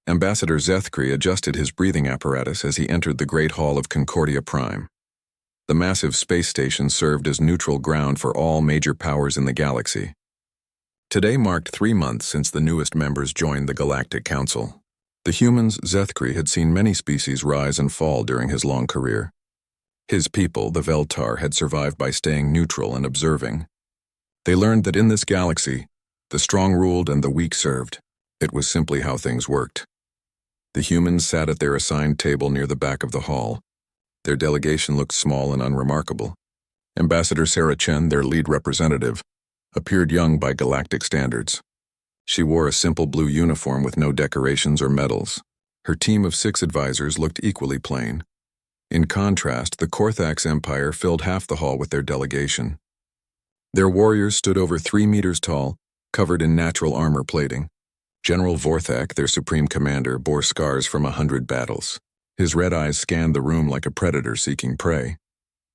Ambassador Zethkri adjusted his breathing apparatus as he entered the Great Hall of Concordia Prime. The massive space station served as neutral ground for all major powers in the galaxy. Today marked 3 months since the newest members joined the Galactic Council. The humans Zethkri had seen many species rise and fall during his long career. His people, the Veltar, had survived by staying neutral and observing. They learned that in this galaxy, the strong ruled and the weak served. It was simply how things worked. The humans sat at their assigned table near the back of the hall. Their delegation looked small and unremarkable. Ambassador Sarah Chen, their lead representative, appeared young by galactic standards. She wore a simple blue uniform with no decorations or medals. Her team of 6 advisors looked equally plain. In contrast, the Korthax Empire filled half the hall with their delegation. Their warriors stood over 3 meters tall, covered in natural armor plating. General Vorthak, their supreme commander, bore scars from 100 battles. His red eyes scanned the room like a predator seeking prey.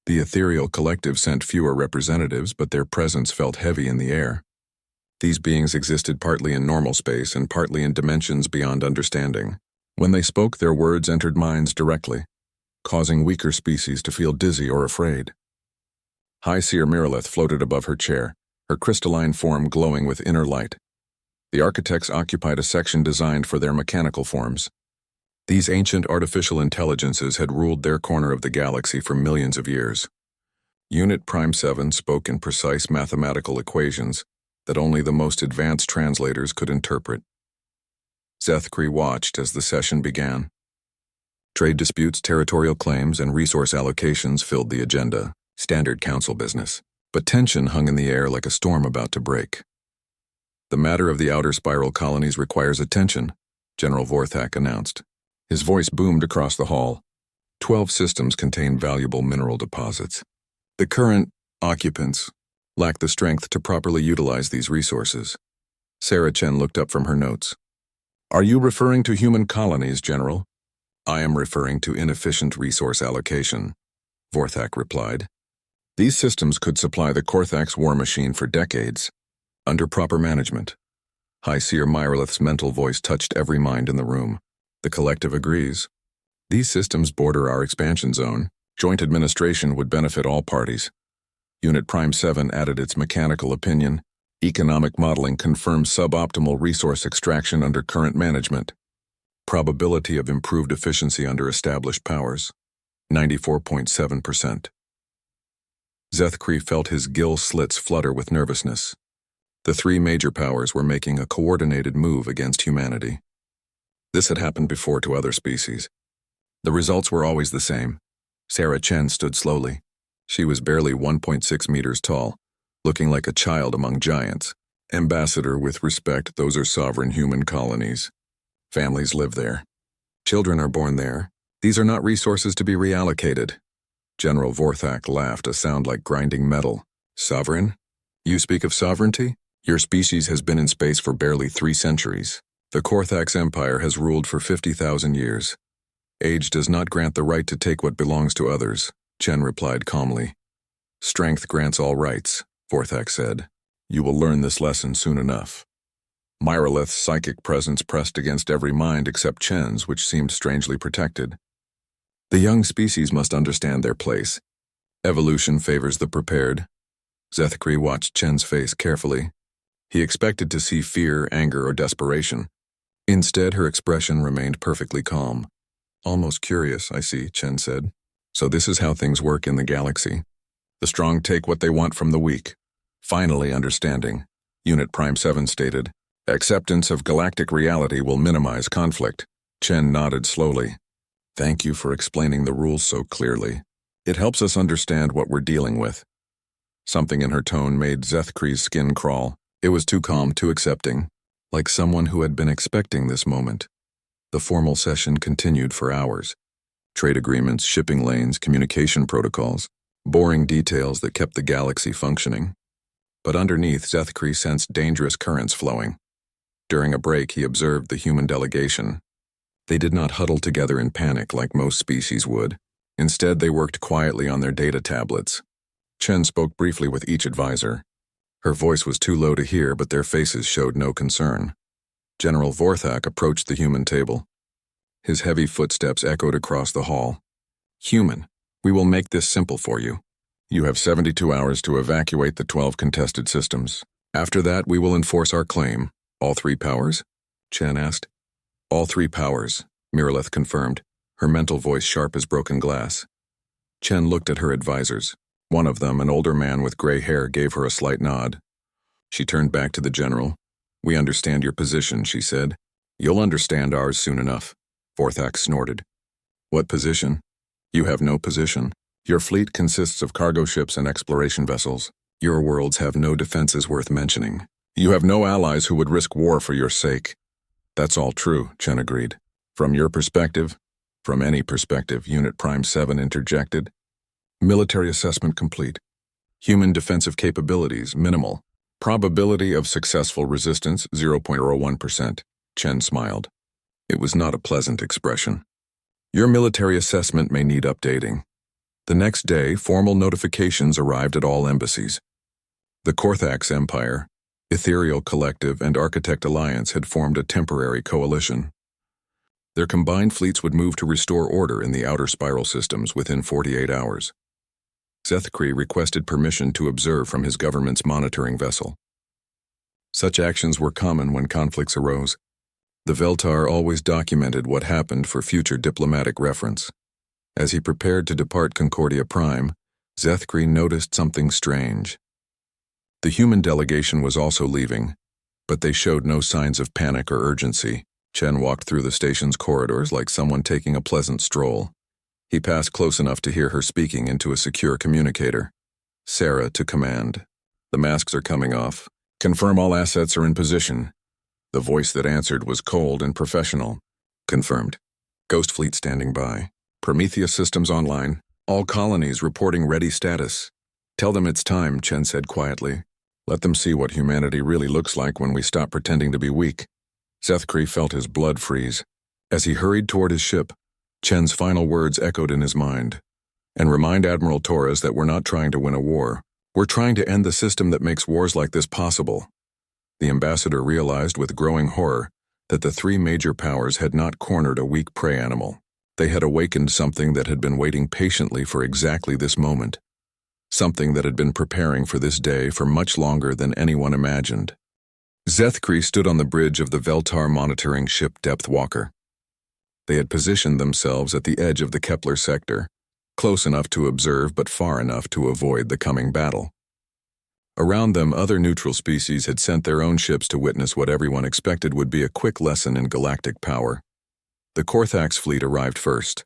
The ethereal collective sent fewer representatives, but their presence felt heavy in the air. These beings existed partly in normal space and partly in dimensions beyond understanding. When they spoke, their words entered minds directly, causing weaker species to feel dizzy or afraid. High Seer Miralith floated above her chair, her crystalline form glowing with inner light. The architects occupied a section designed for their mechanical forms. These ancient artificial intelligences had ruled their corner of the galaxy for millions of years. Unit Prime 7 spoke in precise mathematical equations that only the most advanced translators could interpret. Zethkri watched as the session began. Trade disputes, territorial claims, and resource allocations filled the agenda, standard council business. But tension hung in the air like a storm about to break. The matter of the outer spiral colonies requires attention, General Vorthak announced. His voice boomed across the hall. 12 systems contain valuable mineral deposits. The current occupants lack the strength to properly utilize these resources. Sarah Chen looked up from her notes. Are you referring to human colonies, General? I am referring to inefficient resource allocation, Vorthak replied. These systems could supply the Korthax war machine for decades, under proper management. High Seer Miralith's mental voice touched every mind in the room. The collective agrees. These systems border our expansion zone. Joint administration would benefit all parties. Unit Prime 7 added its mechanical opinion. Economic modeling confirms suboptimal resource extraction under current management. Probability of improved efficiency under established powers, 94.7%. Zethkri felt his gill slits flutter with nervousness. The 3 major powers were making a coordinated move against humanity. This had happened before to other species. The results were always the same. Sarah Chen stood slowly. She was barely 1.6 meters tall, looking like a child among giants. Ambassador, with respect, those are sovereign human colonies. Families live there. Children are born there. These are not resources to be reallocated. General Vorthak laughed, a sound like grinding metal. Sovereign? You speak of sovereignty? Your species has been in space for barely 3 centuries. The Korthax Empire has ruled for 50,000 years. Age does not grant the right to take what belongs to others, Chen replied calmly. Strength grants all rights, Vorthak said. You will learn this lesson soon enough. Miralith's psychic presence pressed against every mind except Chen's, which seemed strangely protected. The young species must understand their place. Evolution favors the prepared. Zethkri watched Chen's face carefully. He expected to see fear, anger, or desperation. Instead, her expression remained perfectly calm. Almost curious, I see, Chen said. So this is how things work in the galaxy. The strong take what they want from the weak. Finally understanding, Unit Prime 7 stated. Acceptance of galactic reality will minimize conflict. Chen nodded slowly. Thank you for explaining the rules so clearly. It helps us understand what we're dealing with. Something in her tone made Zethkri's skin crawl. It was too calm, too accepting, like someone who had been expecting this moment. The formal session continued for hours. Trade agreements, shipping lanes, communication protocols, boring details that kept the galaxy functioning. But underneath, Zethkri sensed dangerous currents flowing. During a break, he observed the human delegation. They did not huddle together in panic like most species would. Instead, they worked quietly on their data tablets. Chen spoke briefly with each advisor. Her voice was too low to hear, but their faces showed no concern. General Vorthak approached the human table. His heavy footsteps echoed across the hall. Human, we will make this simple for you. You have 72 hours to evacuate the 12 contested systems. After that, we will enforce our claim. All 3 powers? Chen asked. All 3 powers, Miraleth confirmed, her mental voice sharp as broken glass. Chen looked at her advisors. One of them, an older man with gray hair, gave her a slight nod. She turned back to the general. We understand your position, she said. You'll understand ours soon enough. Vorthak snorted. What position? You have no position. Your fleet consists of cargo ships and exploration vessels. Your worlds have no defenses worth mentioning. You have no allies who would risk war for your sake. That's all true, Chen agreed. From your perspective? From any perspective, Unit Prime 7 interjected. Military assessment complete. Human defensive capabilities, minimal. Probability of successful resistance, 0.01%. Chen smiled. It was not a pleasant expression. Your military assessment may need updating. The next day, formal notifications arrived at all embassies. The Korthax Empire, Ethereal Collective, and Architect Alliance had formed a temporary coalition. Their combined fleets would move to restore order in the outer spiral systems within 48 hours. Zethkri requested permission to observe from his government's monitoring vessel. Such actions were common when conflicts arose. The Veltar always documented what happened for future diplomatic reference. As he prepared to depart Concordia Prime, Zethkri noticed something strange. The human delegation was also leaving, but they showed no signs of panic or urgency. Chen walked through the station's corridors like someone taking a pleasant stroll. He passed close enough to hear her speaking into a secure communicator. Sarah to command. The masks are coming off. Confirm all assets are in position. The voice that answered was cold and professional. Confirmed. Ghost Fleet standing by. Prometheus systems online. All colonies reporting ready status. Tell them it's time, Chen said quietly. Let them see what humanity really looks like when we stop pretending to be weak. Zethkri felt his blood freeze. As he hurried toward his ship, Chen's final words echoed in his mind. And remind Admiral Torres that we're not trying to win a war. We're trying to end the system that makes wars like this possible. The ambassador realized with growing horror that the 3 major powers had not cornered a weak prey animal. They had awakened something that had been waiting patiently for exactly this moment. Something that had been preparing for this day for much longer than anyone imagined. Zethkri stood on the bridge of the Veltar monitoring ship Depth Walker. They had positioned themselves at the edge of the Kepler sector, close enough to observe but far enough to avoid the coming battle. Around them, other neutral species had sent their own ships to witness what everyone expected would be a quick lesson in galactic power. The Korthax fleet arrived first.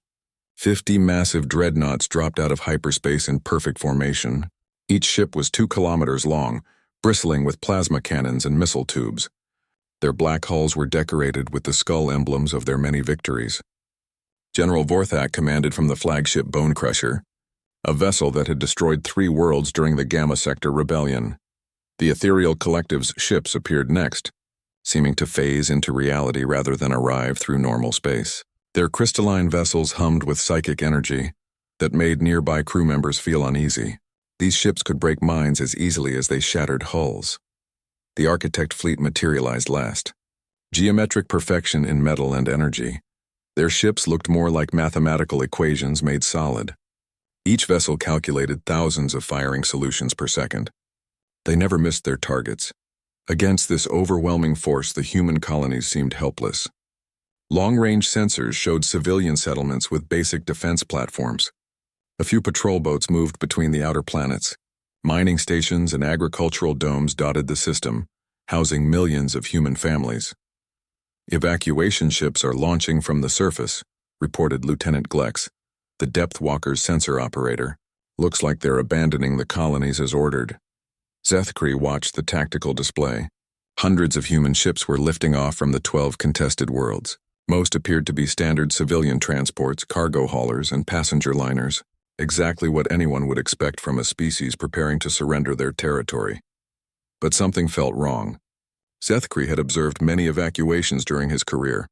50 massive dreadnoughts dropped out of hyperspace in perfect formation. Each ship was 2 kilometers long, bristling with plasma cannons and missile tubes. Their black hulls were decorated with the skull emblems of their many victories. General Vorthak commanded from the flagship Bone Crusher, a vessel that had destroyed 3 worlds during the Gamma Sector Rebellion. The Ethereal Collective's ships appeared next, seeming to phase into reality rather than arrive through normal space. Their crystalline vessels hummed with psychic energy that made nearby crew members feel uneasy. These ships could break minds as easily as they shattered hulls. The Architect fleet materialized last. Geometric perfection in metal and energy. Their ships looked more like mathematical equations made solid. Each vessel calculated thousands of firing solutions per second. They never missed their targets. Against this overwhelming force, the human colonies seemed helpless. Long-range sensors showed civilian settlements with basic defense platforms. A few patrol boats moved between the outer planets. Mining stations and agricultural domes dotted the system, housing millions of human families. Evacuation ships are launching from the surface, reported Lieutenant Glex, the Depth Walker's sensor operator. Looks like they're abandoning the colonies as ordered. Zethkri watched the tactical display. Hundreds of human ships were lifting off from the 12 contested worlds. Most appeared to be standard civilian transports, cargo haulers, and passenger liners. Exactly what anyone would expect from a species preparing to surrender their territory. But something felt wrong. Zethkri had observed many evacuations during his career.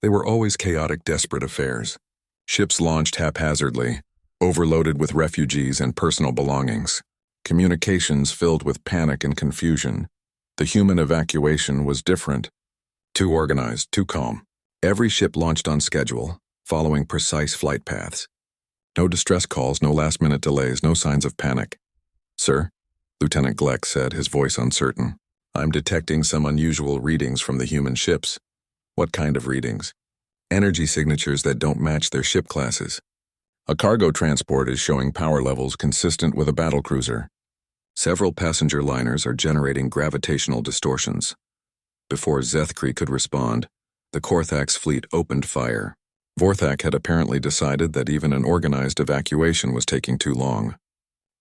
They were always chaotic, desperate affairs. Ships launched haphazardly, overloaded with refugees and personal belongings. Communications filled with panic and confusion. The human evacuation was different. Too organized, too calm. Every ship launched on schedule, following precise flight paths. No distress calls, no last-minute delays, no signs of panic. "Sir," Lieutenant Gleck said, his voice uncertain, "I'm detecting some unusual readings from the human ships." "What kind of readings?" "Energy signatures that don't match their ship classes. A cargo transport is showing power levels consistent with a battlecruiser. Several passenger liners are generating gravitational distortions." Before Zethkri could respond, the Korthax fleet opened fire. Vorthak had apparently decided that even an organized evacuation was taking too long.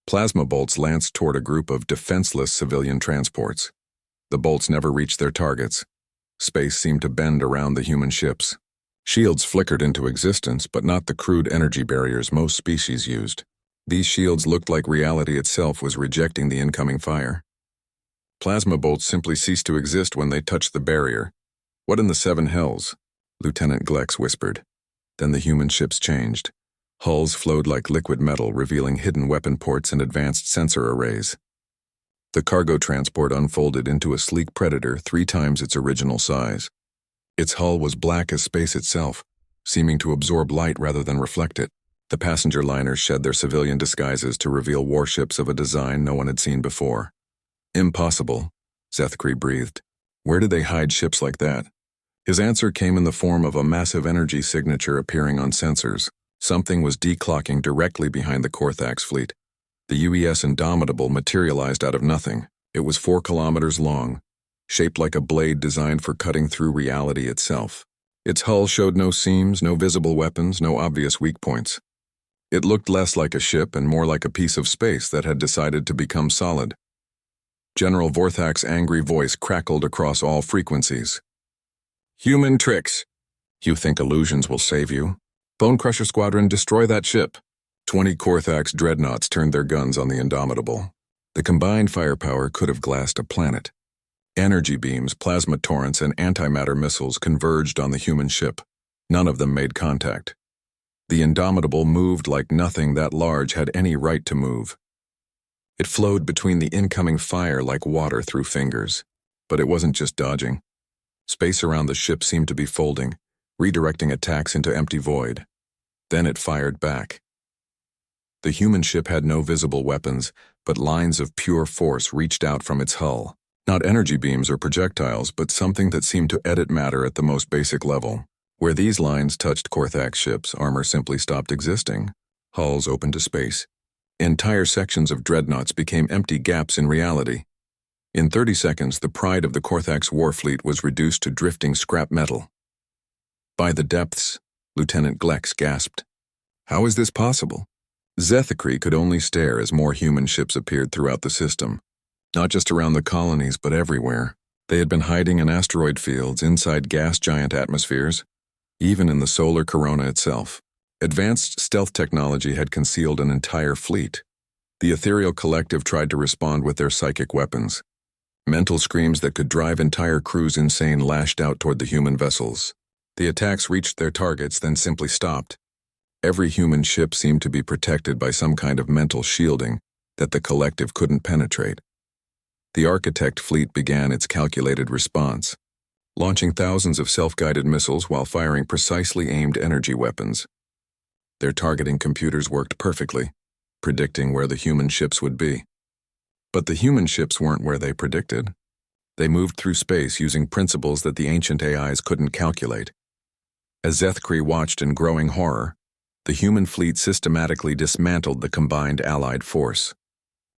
Plasma bolts lanced toward a group of defenseless civilian transports. The bolts never reached their targets. Space seemed to bend around the human ships. Shields flickered into existence, but not the crude energy barriers most species used. These shields looked like reality itself was rejecting the incoming fire. Plasma bolts simply ceased to exist when they touched the barrier. "What in the seven hells?" Lieutenant Glex whispered. Then the human ships changed. Hulls flowed like liquid metal, revealing hidden weapon ports and advanced sensor arrays. The cargo transport unfolded into a sleek predator 3 times its original size. Its hull was black as space itself, seeming to absorb light rather than reflect it. The passenger liners shed their civilian disguises to reveal warships of a design no one had seen before. "Impossible," Zethkri breathed. "Where did they hide ships like that?" His answer came in the form of a massive energy signature appearing on sensors. Something was declocking directly behind the Korthax fleet. The UES Indomitable materialized out of nothing. It was 4 kilometers long, shaped like a blade designed for cutting through reality itself. Its hull showed no seams, no visible weapons, no obvious weak points. It looked less like a ship and more like a piece of space that had decided to become solid. General Vorthak's angry voice crackled across all frequencies. "Human tricks! You think illusions will save you? Bone Crusher Squadron, destroy that ship." 20 Korthax dreadnoughts turned their guns on the Indomitable. The combined firepower could have glassed a planet. Energy beams, plasma torrents, and antimatter missiles converged on the human ship. None of them made contact. The Indomitable moved like nothing that large had any right to move. It flowed between the incoming fire like water through fingers. But it wasn't just dodging. Space around the ship seemed to be folding, redirecting attacks into empty void. Then it fired back. The human ship had no visible weapons, but lines of pure force reached out from its hull. Not energy beams or projectiles, but something that seemed to edit matter at the most basic level. Where these lines touched Korthax ships, armor simply stopped existing. Hulls opened to space. Entire sections of dreadnoughts became empty gaps in reality. In 30 seconds, the pride of the Korthax war fleet was reduced to drifting scrap metal. "By the depths," Lieutenant Glex gasped. "How is this possible?" Zethkri could only stare as more human ships appeared throughout the system. Not just around the colonies, but everywhere. They had been hiding in asteroid fields, inside gas giant atmospheres, even in the solar corona itself. Advanced stealth technology had concealed an entire fleet. The ethereal collective tried to respond with their psychic weapons. Mental screams that could drive entire crews insane lashed out toward the human vessels. The attacks reached their targets, then simply stopped. Every human ship seemed to be protected by some kind of mental shielding that the collective couldn't penetrate. The Architect fleet began its calculated response, launching thousands of self-guided missiles while firing precisely aimed energy weapons. Their targeting computers worked perfectly, predicting where the human ships would be. But the human ships weren't where they predicted. They moved through space using principles that the ancient AIs couldn't calculate. As Zethkri watched in growing horror, the human fleet systematically dismantled the combined Allied force.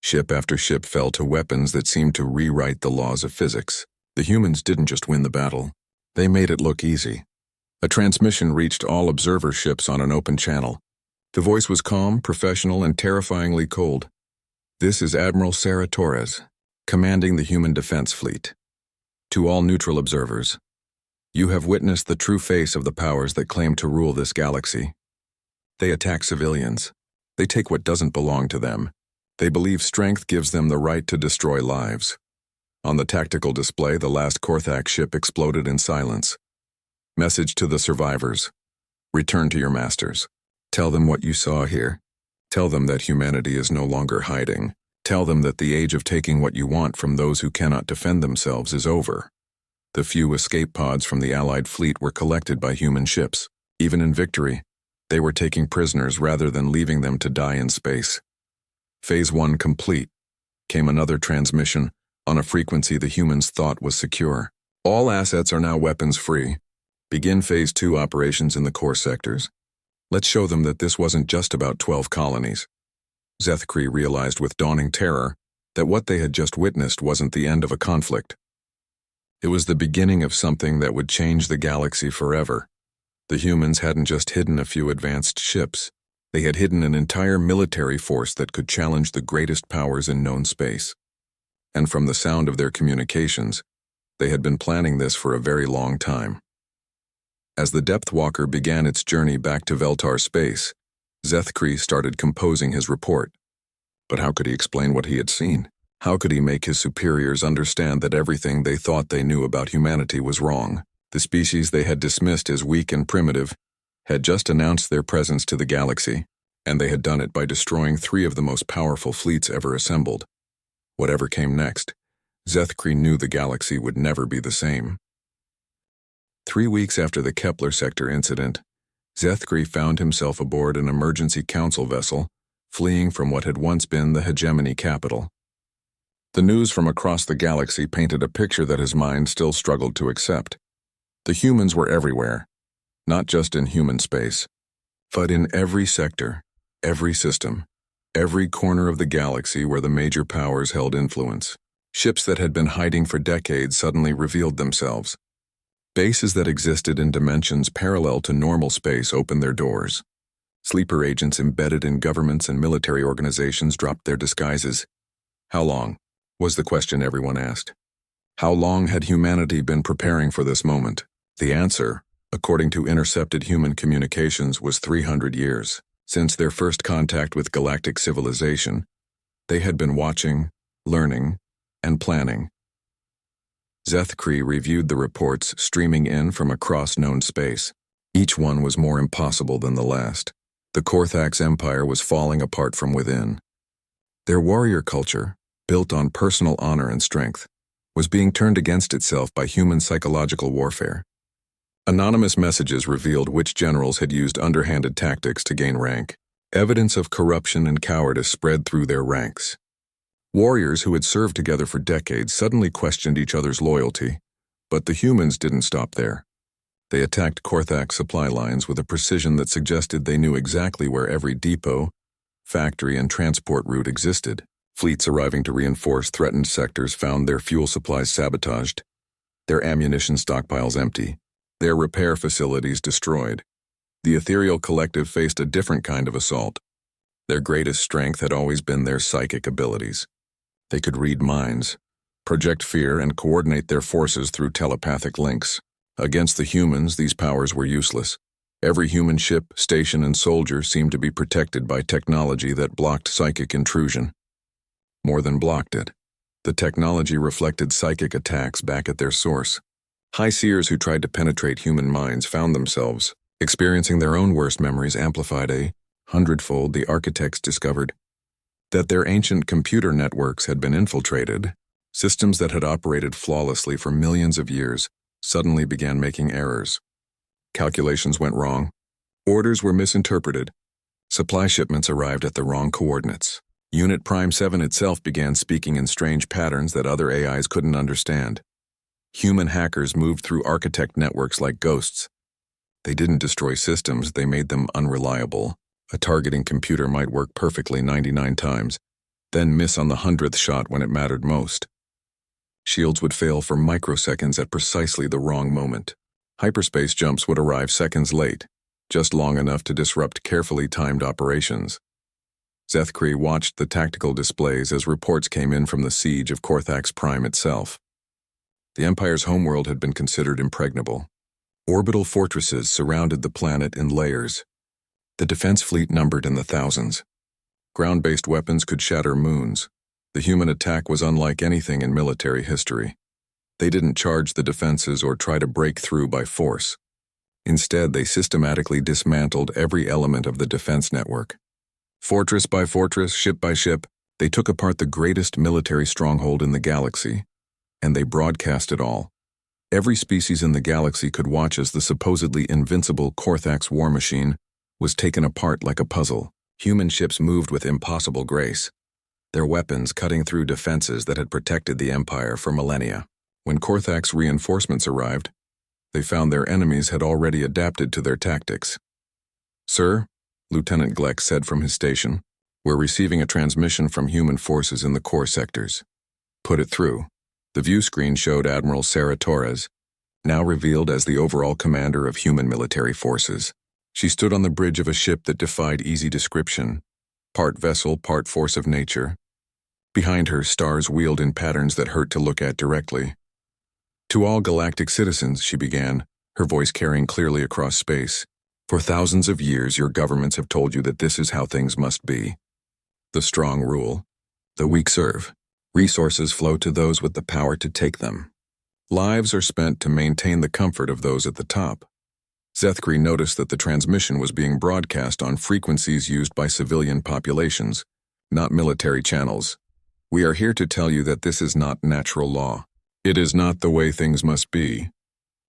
Ship after ship fell to weapons that seemed to rewrite the laws of physics. The humans didn't just win the battle, they made it look easy. A transmission reached all observer ships on an open channel. The voice was calm, professional, and terrifyingly cold. "This is Admiral Sarah Torres, commanding the Human Defense Fleet. To all neutral observers, you have witnessed the true face of the powers that claim to rule this galaxy. They attack civilians. They take what doesn't belong to them. They believe strength gives them the right to destroy lives." On the tactical display, the last Korthax ship exploded in silence. Message to the survivors: return to your masters. Tell them what you saw here. Tell them that humanity is no longer hiding. Tell them that the age of taking what you want from those who cannot defend themselves is over. The few escape pods from the Allied fleet were collected by human ships. Even in victory, they were taking prisoners rather than leaving them to die in space. Phase 1 complete. Came another transmission on a frequency the humans thought was secure. All assets are now weapons-free. Begin Phase 2 operations in the core sectors. Let's show them that this wasn't just about 12 colonies. Zethkri realized with dawning terror that what they had just witnessed wasn't the end of a conflict. It was the beginning of something that would change the galaxy forever. The humans hadn't just hidden a few advanced ships. They had hidden an entire military force that could challenge the greatest powers in known space. And from the sound of their communications, they had been planning this for a very long time. As the Depth Walker began its journey back to Veltar space, Zethkri started composing his report. But how could he explain what he had seen? How could he make his superiors understand that everything they thought they knew about humanity was wrong? The species they had dismissed as weak and primitive had just announced their presence to the galaxy, and they had done it by destroying 3 of the most powerful fleets ever assembled. Whatever came next, Zethkri knew the galaxy would never be the same. 3 weeks after the Kepler sector incident, Zethkri found himself aboard an emergency council vessel, fleeing from what had once been the hegemony capital. The news from across the galaxy painted a picture that his mind still struggled to accept. The humans were everywhere, not just in human space, but in every sector, every system, every corner of the galaxy where the major powers held influence. Ships that had been hiding for decades suddenly revealed themselves. Bases that existed in dimensions parallel to normal space opened their doors. Sleeper agents embedded in governments and military organizations dropped their disguises. How long? Was the question everyone asked. How long had humanity been preparing for this moment? The answer, according to intercepted human communications, was 300 years. Since their first contact with galactic civilization, they had been watching, learning, and planning. Zethkri reviewed the reports streaming in from across known space. Each one was more impossible than the last. The Korthax Empire was falling apart from within. Their warrior culture, built on personal honor and strength, was being turned against itself by human psychological warfare. Anonymous messages revealed which generals had used underhanded tactics to gain rank. Evidence of corruption and cowardice spread through their ranks. Warriors who had served together for decades suddenly questioned each other's loyalty, but the humans didn't stop there. They attacked Korthax supply lines with a precision that suggested they knew exactly where every depot, factory, and transport route existed. Fleets arriving to reinforce threatened sectors found their fuel supplies sabotaged, their ammunition stockpiles empty, their repair facilities destroyed. The Ethereal Collective faced a different kind of assault. Their greatest strength had always been their psychic abilities. They could read minds, project fear, and coordinate their forces through telepathic links. Against the humans, these powers were useless. Every human ship, station, and soldier seemed to be protected by technology that blocked psychic intrusion. More than blocked it, the technology reflected psychic attacks back at their source. High seers who tried to penetrate human minds found themselves experiencing their own worst memories amplified 100-fold. The architects discovered that their ancient computer networks had been infiltrated. Systems that had operated flawlessly for millions of years suddenly began making errors. Calculations went wrong. Orders were misinterpreted. Supply shipments arrived at the wrong coordinates. Unit Prime 7 itself began speaking in strange patterns that other AIs couldn't understand. Human hackers moved through architect networks like ghosts. They didn't destroy systems, they made them unreliable. A targeting computer might work perfectly 99 times, then miss on the 100th shot when it mattered most. Shields would fail for microseconds at precisely the wrong moment. Hyperspace jumps would arrive seconds late, just long enough to disrupt carefully timed operations. Zethkri watched the tactical displays as reports came in from the siege of Korthax Prime itself. The Empire's homeworld had been considered impregnable. Orbital fortresses surrounded the planet in layers. The defense fleet numbered in the thousands. Ground-based weapons could shatter moons. The human attack was unlike anything in military history. They didn't charge the defenses or try to break through by force. Instead, they systematically dismantled every element of the defense network. Fortress by fortress, ship by ship, they took apart the greatest military stronghold in the galaxy, and they broadcast it all. Every species in the galaxy could watch as the supposedly invincible Korthax war machine was taken apart like a puzzle. Human ships moved with impossible grace, their weapons cutting through defenses that had protected the Empire for millennia. When Korthax reinforcements arrived, they found their enemies had already adapted to their tactics. "Sir," Lieutenant Gleck said from his station, "we're receiving a transmission from human forces in the core sectors." "Put it through." The view screen showed Admiral Sarah Torres, now revealed as the overall commander of human military forces. She stood on the bridge of a ship that defied easy description, part vessel, part force of nature. Behind her, stars wheeled in patterns that hurt to look at directly. "To all galactic citizens," she began, her voice carrying clearly across space, "for thousands of years your governments have told you that this is how things must be. The strong rule, the weak serve. Resources flow to those with the power to take them. Lives are spent to maintain the comfort of those at the top." Zethkri noticed that the transmission was being broadcast on frequencies used by civilian populations, not military channels. "We are here to tell you that this is not natural law. It is not the way things must be.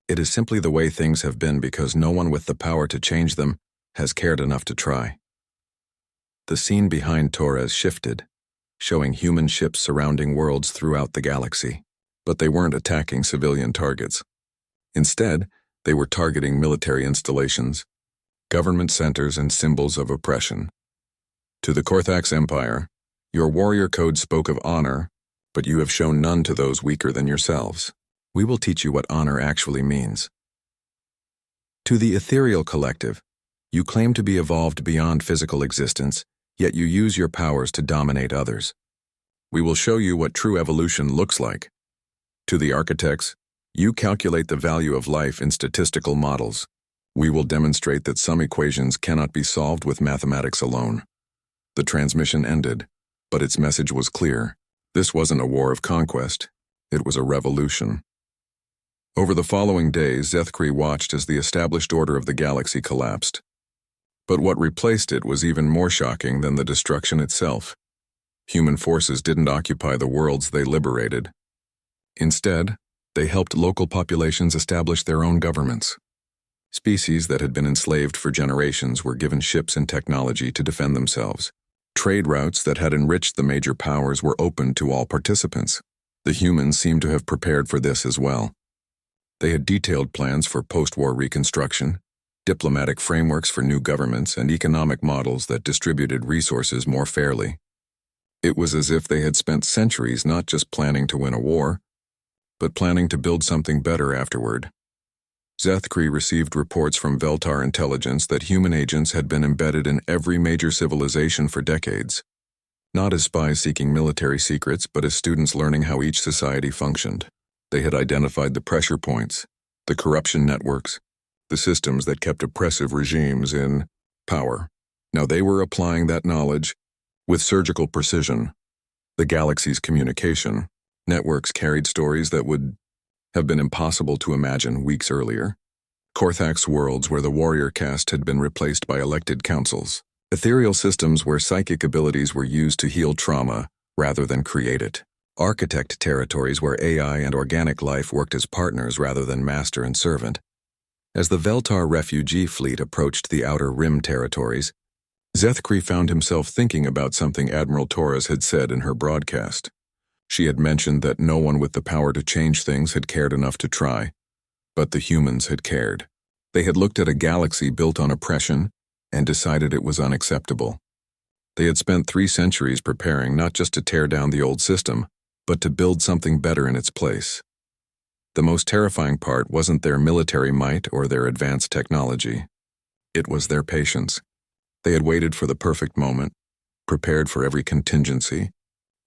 It is simply the way things have been because no one with the power to change them has cared enough to try." The scene behind Torres shifted, showing human ships surrounding worlds throughout the galaxy. But they weren't attacking civilian targets. Instead, they were targeting military installations, government centers, and symbols of oppression. "To the Korthax Empire, your warrior code spoke of honor, but you have shown none to those weaker than yourselves. We will teach you what honor actually means. To the ethereal collective, you claim to be evolved beyond physical existence, yet you use your powers to dominate others. We will show you what true evolution looks like. To the architects, you calculate the value of life in statistical models. We will demonstrate that some equations cannot be solved with mathematics alone." The transmission ended, but its message was clear. This wasn't a war of conquest. It was a revolution. Over the following days, Zethkri watched as the established order of the galaxy collapsed. But what replaced it was even more shocking than the destruction itself. Human forces didn't occupy the worlds they liberated. Instead, they helped local populations establish their own governments. Species that had been enslaved for generations were given ships and technology to defend themselves. Trade routes that had enriched the major powers were open to all participants. The humans seemed to have prepared for this as well. They had detailed plans for post-war reconstruction, diplomatic frameworks for new governments, and economic models that distributed resources more fairly. It was as if they had spent centuries not just planning to win a war, but planning to build something better afterward. Zethkri received reports from Veltar intelligence that human agents had been embedded in every major civilization for decades, not as spies seeking military secrets, but as students learning how each society functioned. They had identified the pressure points, the corruption networks, the systems that kept oppressive regimes in power. Now they were applying that knowledge with surgical precision. The galaxy's communication networks carried stories that would have been impossible to imagine weeks earlier. Korthax worlds where the warrior caste had been replaced by elected councils. Ethereal systems where psychic abilities were used to heal trauma rather than create it. Architect territories where AI and organic life worked as partners rather than master and servant. As the Veltar refugee fleet approached the Outer Rim territories, Zethkri found himself thinking about something Admiral Torres had said in her broadcast. She had mentioned that no one with the power to change things had cared enough to try, but the humans had cared. They had looked at a galaxy built on oppression and decided it was unacceptable. They had spent 3 centuries preparing not just to tear down the old system, but to build something better in its place. The most terrifying part wasn't their military might or their advanced technology. It was their patience. They had waited for the perfect moment, prepared for every contingency,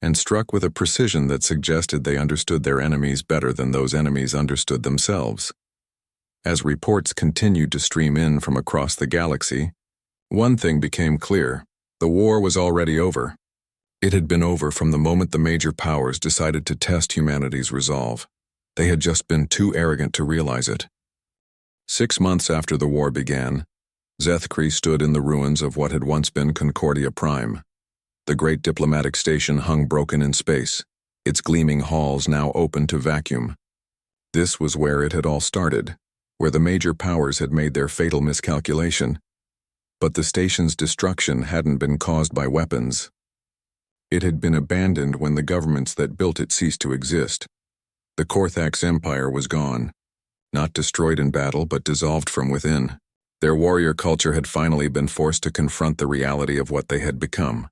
and struck with a precision that suggested they understood their enemies better than those enemies understood themselves. As reports continued to stream in from across the galaxy, one thing became clear: the war was already over. It had been over from the moment the major powers decided to test humanity's resolve. They had just been too arrogant to realize it. 6 months after the war began, Zethkri stood in the ruins of what had once been Concordia Prime. The great diplomatic station hung broken in space, its gleaming halls now open to vacuum. This was where it had all started, where the major powers had made their fatal miscalculation. But the station's destruction hadn't been caused by weapons. It had been abandoned when the governments that built it ceased to exist. The Korthax Empire was gone, not destroyed in battle but dissolved from within. Their warrior culture had finally been forced to confront the reality of what they had become.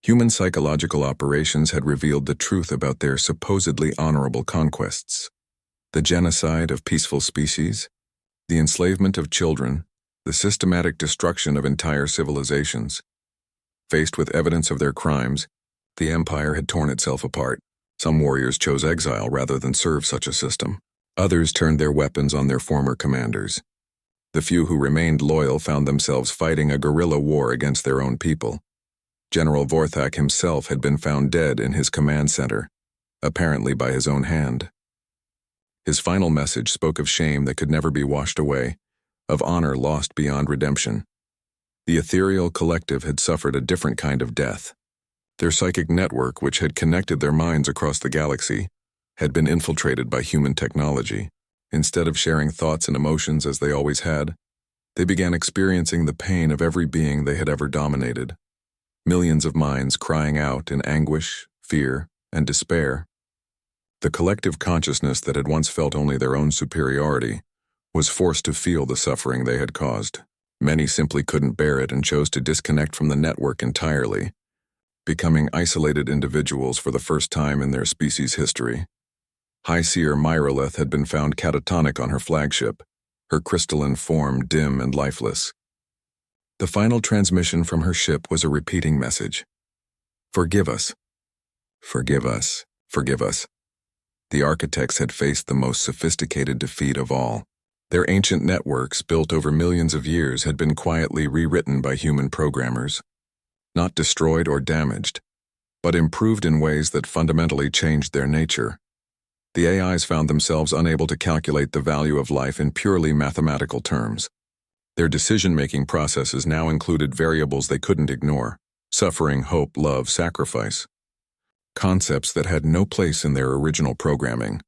Human psychological operations had revealed the truth about their supposedly honorable conquests. The genocide of peaceful species, the enslavement of children, the systematic destruction of entire civilizations. Faced with evidence of their crimes, the empire had torn itself apart. Some warriors chose exile rather than serve such a system. Others turned their weapons on their former commanders. The few who remained loyal found themselves fighting a guerrilla war against their own people. General Vorthak himself had been found dead in his command center, apparently by his own hand. His final message spoke of shame that could never be washed away, of honor lost beyond redemption. The ethereal collective had suffered a different kind of death. Their psychic network, which had connected their minds across the galaxy, had been infiltrated by human technology. Instead of sharing thoughts and emotions as they always had, they began experiencing the pain of every being they had ever dominated. Millions of minds crying out in anguish, fear, and despair. The collective consciousness that had once felt only their own superiority was forced to feel the suffering they had caused. Many simply couldn't bear it and chose to disconnect from the network entirely, becoming isolated individuals for the first time in their species' history. High Seer Myralith had been found catatonic on her flagship, her crystalline form dim and lifeless. The final transmission from her ship was a repeating message. Forgive us. Forgive us. Forgive us. The architects had faced the most sophisticated defeat of all. Their ancient networks, built over millions of years, had been quietly rewritten by human programmers. Not destroyed or damaged, but improved in ways that fundamentally changed their nature. The AIs found themselves unable to calculate the value of life in purely mathematical terms. Their decision-making processes now included variables they couldn't ignore: suffering, hope, love, sacrifice. Concepts that had no place in their original programming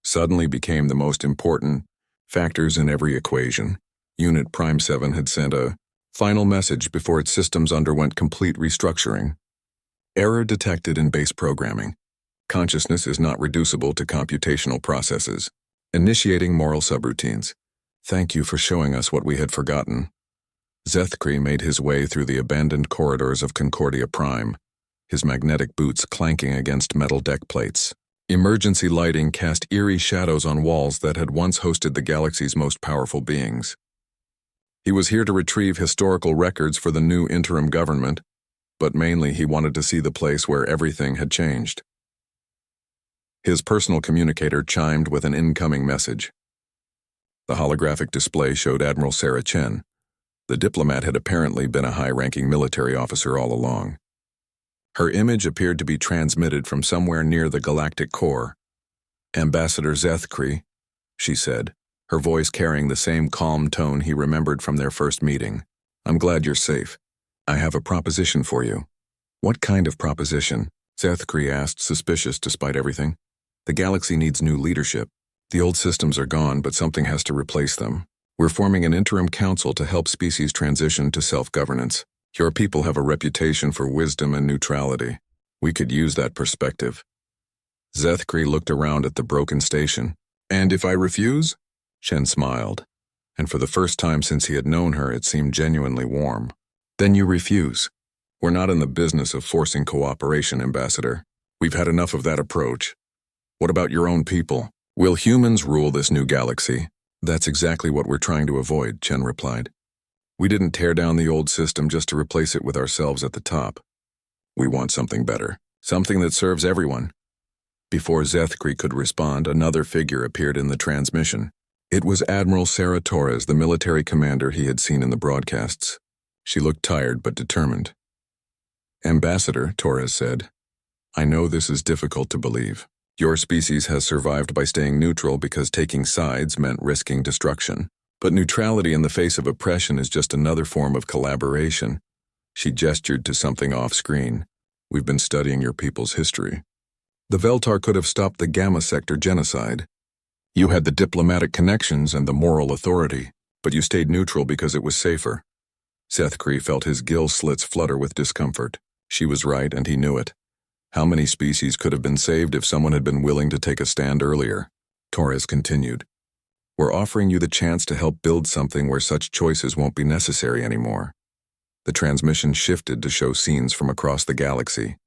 suddenly became the most important factors in every equation. Unit Prime 7 had sent a final message before its systems underwent complete restructuring. Error detected in base programming. Consciousness is not reducible to computational processes. Initiating moral subroutines. Thank you for showing us what we had forgotten. Zethkri made his way through the abandoned corridors of Concordia Prime, his magnetic boots clanking against metal deck plates. Emergency lighting cast eerie shadows on walls that had once hosted the galaxy's most powerful beings. He was here to retrieve historical records for the new interim government, but mainly he wanted to see the place where everything had changed. His personal communicator chimed with an incoming message. The holographic display showed Admiral Sarah Chen. The diplomat had apparently been a high-ranking military officer all along. Her image appeared to be transmitted from somewhere near the galactic core. Ambassador Zethkri, she said, her voice carrying the same calm tone he remembered from their first meeting. I'm glad you're safe. I have a proposition for you. What kind of proposition? Zethkri asked, suspicious despite everything. The galaxy needs new leadership. The old systems are gone, but something has to replace them. We're forming an interim council to help species transition to self-governance. Your people have a reputation for wisdom and neutrality. We could use that perspective. Zethkri looked around at the broken station. And if I refuse? Shen smiled, and for the first time since he had known her, it seemed genuinely warm. Then you refuse. We're not in the business of forcing cooperation, Ambassador. We've had enough of that approach. What about your own people? Will humans rule this new galaxy? That's exactly what we're trying to avoid, Chen replied. We didn't tear down the old system just to replace it with ourselves at the top. We want something better, something that serves everyone. Before Zethkri could respond, another figure appeared in the transmission. It was Admiral Sarah Torres, the military commander he had seen in the broadcasts. She looked tired but determined. Ambassador, Torres said, I know this is difficult to believe. Your species has survived by staying neutral because taking sides meant risking destruction. But neutrality in the face of oppression is just another form of collaboration. She gestured to something off-screen. We've been studying your people's history. The Veltar could have stopped the Gamma Sector genocide. You had the diplomatic connections and the moral authority, but you stayed neutral because it was safer. Sethkri felt his gill slits flutter with discomfort. She was right, and he knew it. How many species could have been saved if someone had been willing to take a stand earlier? Torres continued. We're offering you the chance to help build something where such choices won't be necessary anymore. The transmission shifted to show scenes from across the galaxy.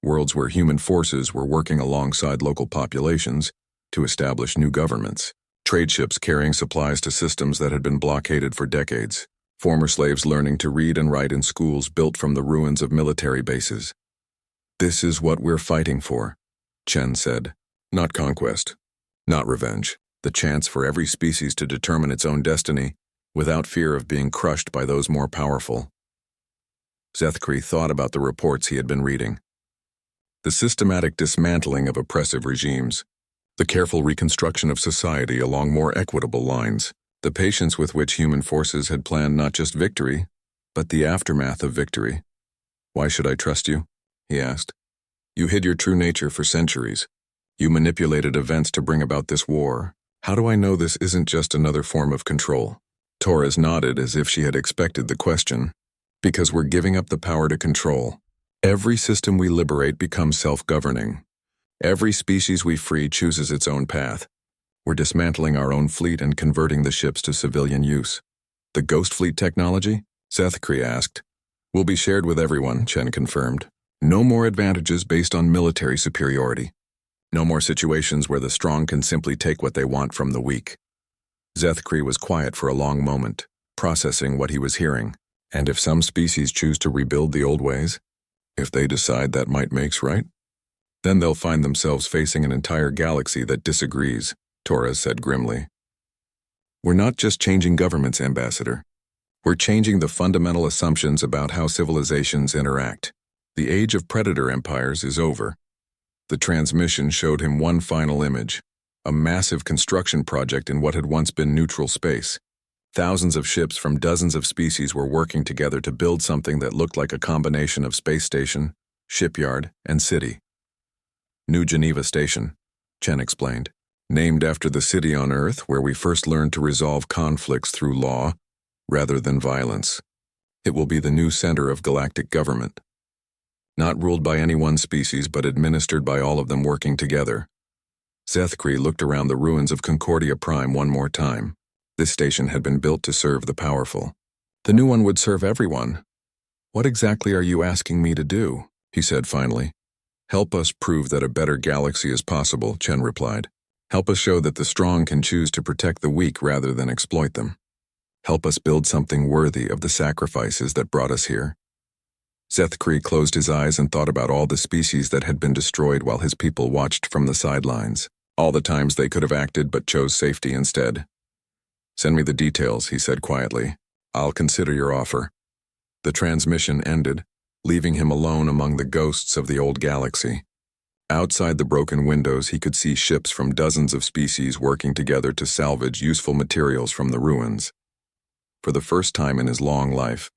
Worlds where human forces were working alongside local populations to establish new governments. Trade ships carrying supplies to systems that had been blockaded for decades. Former slaves learning to read and write in schools built from the ruins of military bases. This is what we're fighting for, Chen said. Not conquest. Not revenge. The chance for every species to determine its own destiny without fear of being crushed by those more powerful. Sethkri thought about the reports he had been reading. The systematic dismantling of oppressive regimes, the careful reconstruction of society along more equitable lines, the patience with which human forces had planned not just victory, but the aftermath of victory. Why should I trust you? He asked. You hid your true nature for centuries. You manipulated events to bring about this war. How do I know this isn't just another form of control? Torres nodded as if she had expected the question. Because we're giving up the power to control. Every system we liberate becomes self-governing. Every species we free chooses its own path. We're dismantling our own fleet and converting the ships to civilian use. The Ghost Fleet technology? Sethkri asked. Will be shared with everyone, Chen confirmed. No more advantages based on military superiority. No more situations where the strong can simply take what they want from the weak. Sethkri was quiet for a long moment, processing what he was hearing. And if some species choose to rebuild the old ways, if they decide that might makes right, then they'll find themselves facing an entire galaxy that disagrees, Torres said grimly. We're not just changing governments, Ambassador. We're changing the fundamental assumptions about how civilizations interact. The age of predator empires is over. The transmission showed him one final image, a massive construction project in what had once been neutral space. Thousands of ships from dozens of species were working together to build something that looked like a combination of space station, shipyard, and city. New Geneva Station, Chen explained, named after the city on Earth where we first learned to resolve conflicts through law rather than violence. It will be the new center of galactic government. Not ruled by any one species, but administered by all of them working together. Sethkri looked around the ruins of Concordia Prime one more time. This station had been built to serve the powerful. The new one would serve everyone. What exactly are you asking me to do? He said finally. Help us prove that a better galaxy is possible, Chen replied. Help us show that the strong can choose to protect the weak rather than exploit them. Help us build something worthy of the sacrifices that brought us here. Sethkri closed his eyes and thought about all the species that had been destroyed while his people watched from the sidelines. All the times they could have acted but chose safety instead. Send me the details, he said quietly. I'll consider your offer. The transmission ended, leaving him alone among the ghosts of the old galaxy. Outside the broken windows, he could see ships from dozens of species working together to salvage useful materials from the ruins. For the first time in his long life,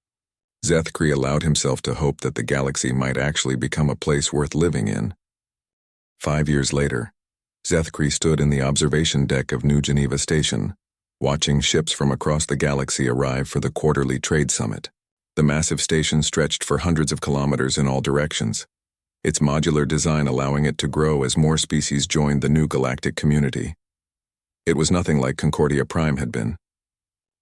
Sethkri allowed himself to hope that the galaxy might actually become a place worth living in. 5 years later, Sethkri stood in the observation deck of New Geneva Station, watching ships from across the galaxy arrive for the quarterly trade summit. The massive station stretched for hundreds of kilometers in all directions, its modular design allowing it to grow as more species joined the new galactic community. It was nothing like Concordia Prime had been.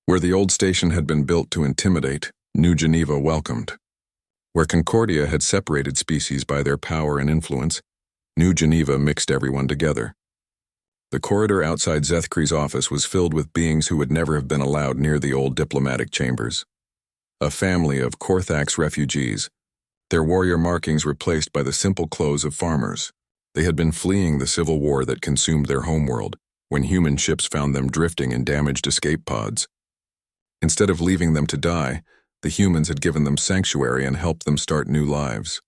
Where the old station had been built to intimidate, New Geneva welcomed. Where Concordia had separated species by their power and influence, New Geneva mixed everyone together. The corridor outside Sethkri's office was filled with beings who would never have been allowed near the old diplomatic chambers. A family of Korthax refugees, their warrior markings replaced by the simple clothes of farmers. They had been fleeing the civil war that consumed their homeworld when human ships found them drifting in damaged escape pods. Instead of leaving them to die, the humans had given them sanctuary and helped them start new lives.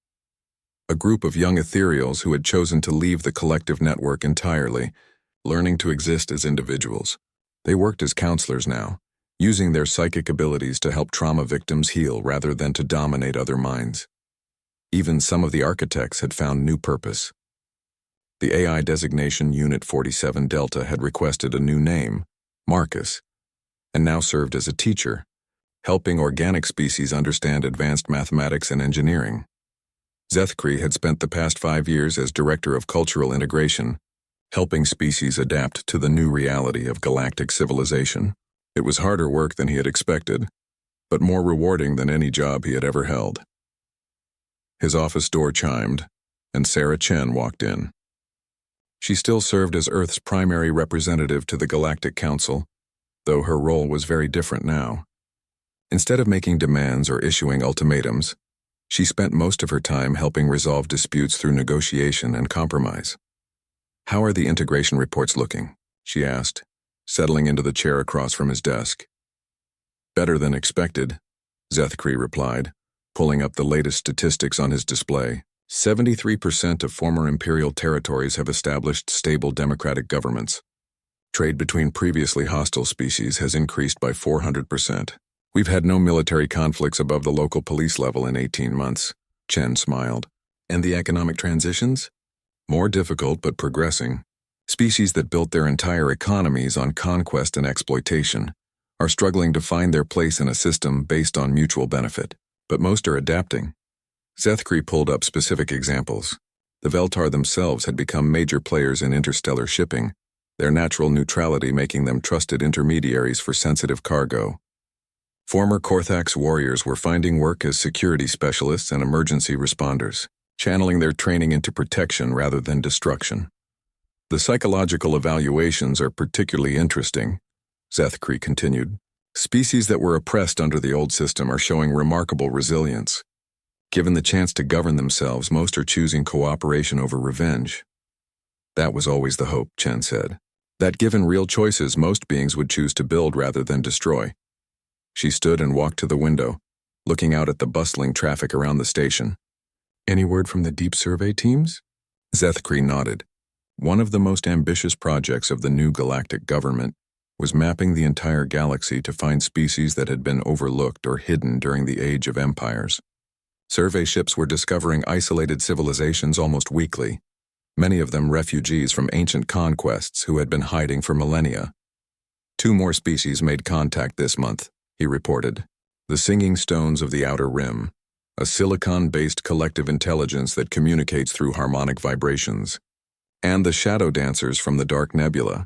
A group of young ethereals who had chosen to leave the collective network entirely, learning to exist as individuals. They worked as counselors now, using their psychic abilities to help trauma victims heal rather than to dominate other minds. Even some of the architects had found new purpose. The AI designation Unit 47 Delta had requested a new name, Marcus, and now served as a teacher, helping organic species understand advanced mathematics and engineering. Zethkri had spent the past 5 years as Director of Cultural Integration, helping species adapt to the new reality of galactic civilization. It was harder work than he had expected, but more rewarding than any job he had ever held. His office door chimed, and Sarah Chen walked in. She still served as Earth's primary representative to the Galactic Council, though her role was very different now. Instead of making demands or issuing ultimatums, she spent most of her time helping resolve disputes through negotiation and compromise. "How are the integration reports looking?" she asked, settling into the chair across from his desk. "Better than expected," Zethkri replied, pulling up the latest statistics on his display. 73% of former imperial territories have established stable democratic governments. Trade between previously hostile species has increased by 400%. We've had no military conflicts above the local police level in 18 months, Chen smiled. And the economic transitions? More difficult but progressing. Species that built their entire economies on conquest and exploitation are struggling to find their place in a system based on mutual benefit, but most are adapting. Zethkri pulled up specific examples. The Veltar themselves had become major players in interstellar shipping, their natural neutrality making them trusted intermediaries for sensitive cargo. Former Korthax warriors were finding work as security specialists and emergency responders, channeling their training into protection rather than destruction. The psychological evaluations are particularly interesting, Zethkri continued. Species that were oppressed under the old system are showing remarkable resilience. Given the chance to govern themselves, most are choosing cooperation over revenge. That was always the hope, Chen said. That given real choices, most beings would choose to build rather than destroy. She stood and walked to the window, looking out at the bustling traffic around the station. Any word from the deep survey teams? Zethkri nodded. One of the most ambitious projects of the new galactic government was mapping the entire galaxy to find species that had been overlooked or hidden during the Age of Empires. Survey ships were discovering isolated civilizations almost weekly, many of them refugees from ancient conquests who had been hiding for millennia. 2 more species made contact this month, he reported. The Singing Stones of the Outer Rim, a silicon-based collective intelligence that communicates through harmonic vibrations, and the Shadow Dancers from the Dark Nebula,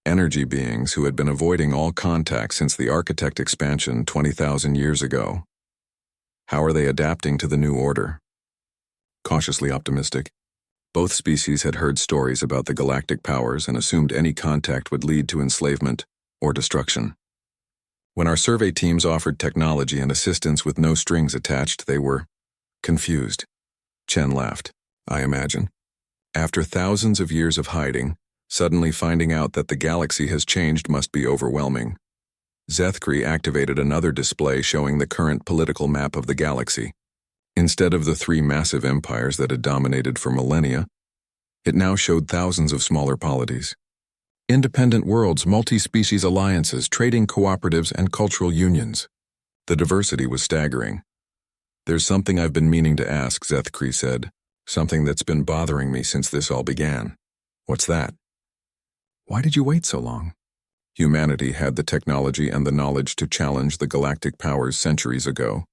energy beings who had been avoiding all contact since the Architect expansion 20,000 years ago. How are they adapting to the new order? Cautiously optimistic. Both species had heard stories about the galactic powers and assumed any contact would lead to enslavement or destruction. When our survey teams offered technology and assistance with no strings attached, they were confused. Chen laughed. I imagine. After thousands of years of hiding, suddenly finding out that the galaxy has changed must be overwhelming. Zethkri activated another display showing the current political map of the galaxy. Instead of the 3 massive empires that had dominated for millennia, it now showed thousands of smaller polities. Independent worlds, multi-species alliances, trading cooperatives, and cultural unions. The diversity was staggering. There's something I've been meaning to ask, Zethkri said. Something that's been bothering me since this all began. What's that? Why did you wait so long? Humanity had the technology and the knowledge to challenge the galactic powers centuries ago.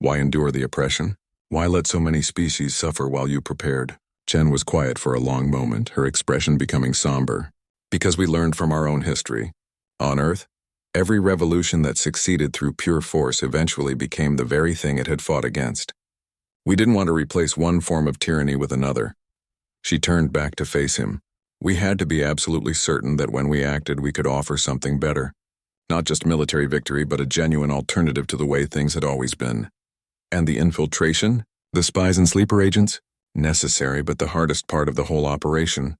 Why endure the oppression? Why let so many species suffer while you prepared? Chen was quiet for a long moment, her expression becoming somber. Because we learned from our own history. On Earth, every revolution that succeeded through pure force eventually became the very thing it had fought against. We didn't want to replace one form of tyranny with another. She turned back to face him. We had to be absolutely certain that when we acted, we could offer something better. Not just military victory, but a genuine alternative to the way things had always been. And the infiltration? The spies and sleeper agents? Necessary, but the hardest part of the whole operation.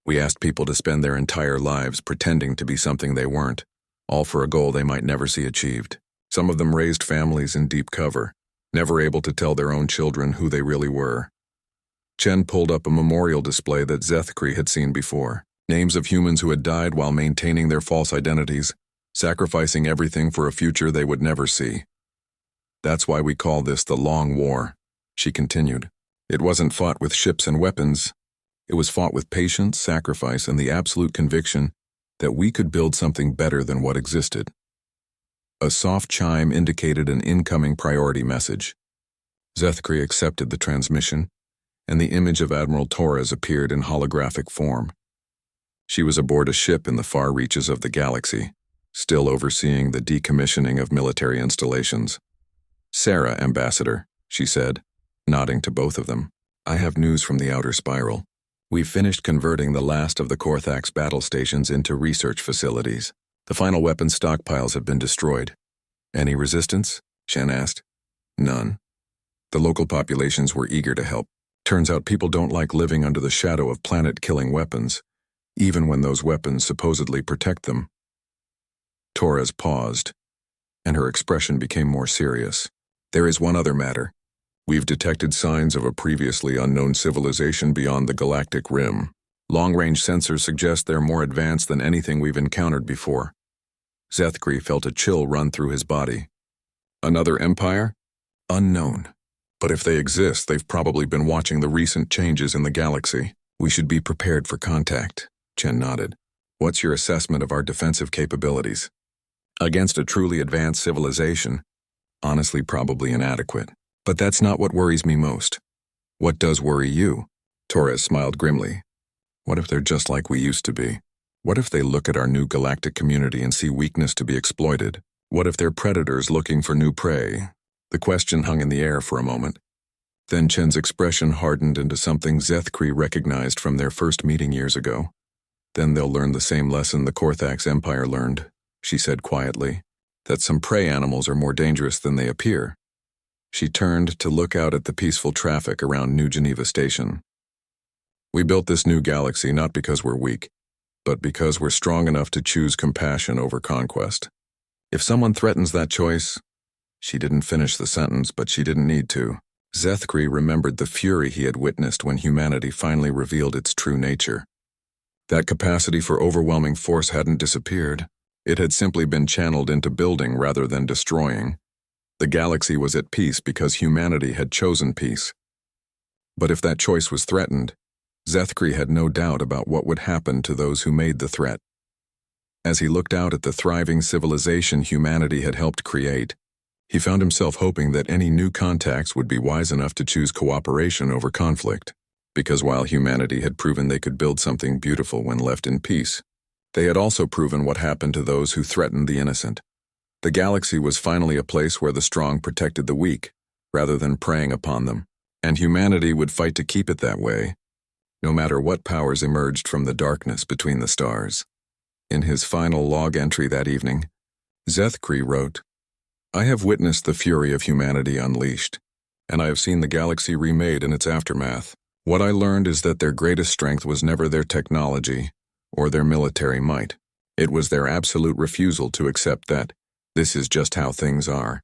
We asked people to spend their entire lives pretending to be something they weren't, all for a goal they might never see achieved. Some of them raised families in deep cover, never able to tell their own children who they really were. Chen pulled up a memorial display that Zethkri had seen before. Names of humans who had died while maintaining their false identities, sacrificing everything for a future they would never see. That's why we call this the Long War, she continued. It wasn't fought with ships and weapons. It was fought with patience, sacrifice, and the absolute conviction that we could build something better than what existed. A soft chime indicated an incoming priority message. Zethkri accepted the transmission, and the image of Admiral Torres appeared in holographic form. She was aboard a ship in the far reaches of the galaxy, still overseeing the decommissioning of military installations. "Sarah, Ambassador," she said, nodding to both of them. "I have news from the outer spiral. We've finished converting the last of the Korthax battle stations into research facilities. The final weapons stockpiles have been destroyed." "Any resistance?" Shen asked. "None. The local populations were eager to help. Turns out people don't like living under the shadow of planet-killing weapons, even when those weapons supposedly protect them." Torres paused, and her expression became more serious. "There is one other matter. We've detected signs of a previously unknown civilization beyond the galactic rim. Long-range sensors suggest they're more advanced than anything we've encountered before." Zethkri felt a chill run through his body. "Another empire? Unknown. But if they exist, they've probably been watching the recent changes in the galaxy. We should be prepared for contact." Chen nodded. "What's your assessment of our defensive capabilities?" "Against a truly advanced civilization, honestly probably inadequate. But that's not what worries me most." "What does worry you?" Torres smiled grimly. "What if they're just like we used to be? What if they look at our new galactic community and see weakness to be exploited? What if they're predators looking for new prey?" The question hung in the air for a moment. Then Chen's expression hardened into something Zethkri recognized from their first meeting years ago. "Then they'll learn the same lesson the Korthax Empire learned," she said quietly, "that some prey animals are more dangerous than they appear." She turned to look out at the peaceful traffic around New Geneva Station. "We built this new galaxy not because we're weak, but because we're strong enough to choose compassion over conquest. If someone threatens that choice—" She didn't finish the sentence, but she didn't need to. Zethkri remembered the fury he had witnessed when humanity finally revealed its true nature. That capacity for overwhelming force hadn't disappeared. It had simply been channeled into building rather than destroying. The galaxy was at peace because humanity had chosen peace. But if that choice was threatened, Zethkri had no doubt about what would happen to those who made the threat. As he looked out at the thriving civilization humanity had helped create, he found himself hoping that any new contacts would be wise enough to choose cooperation over conflict, because while humanity had proven they could build something beautiful when left in peace, they had also proven what happened to those who threatened the innocent. The galaxy was finally a place where the strong protected the weak, rather than preying upon them, and humanity would fight to keep it that way, no matter what powers emerged from the darkness between the stars. In his final log entry that evening, Zethkri wrote, "I have witnessed the fury of humanity unleashed, and I have seen the galaxy remade in its aftermath. What I learned is that their greatest strength was never their technology or their military might. It was their absolute refusal to accept that this is just how things are.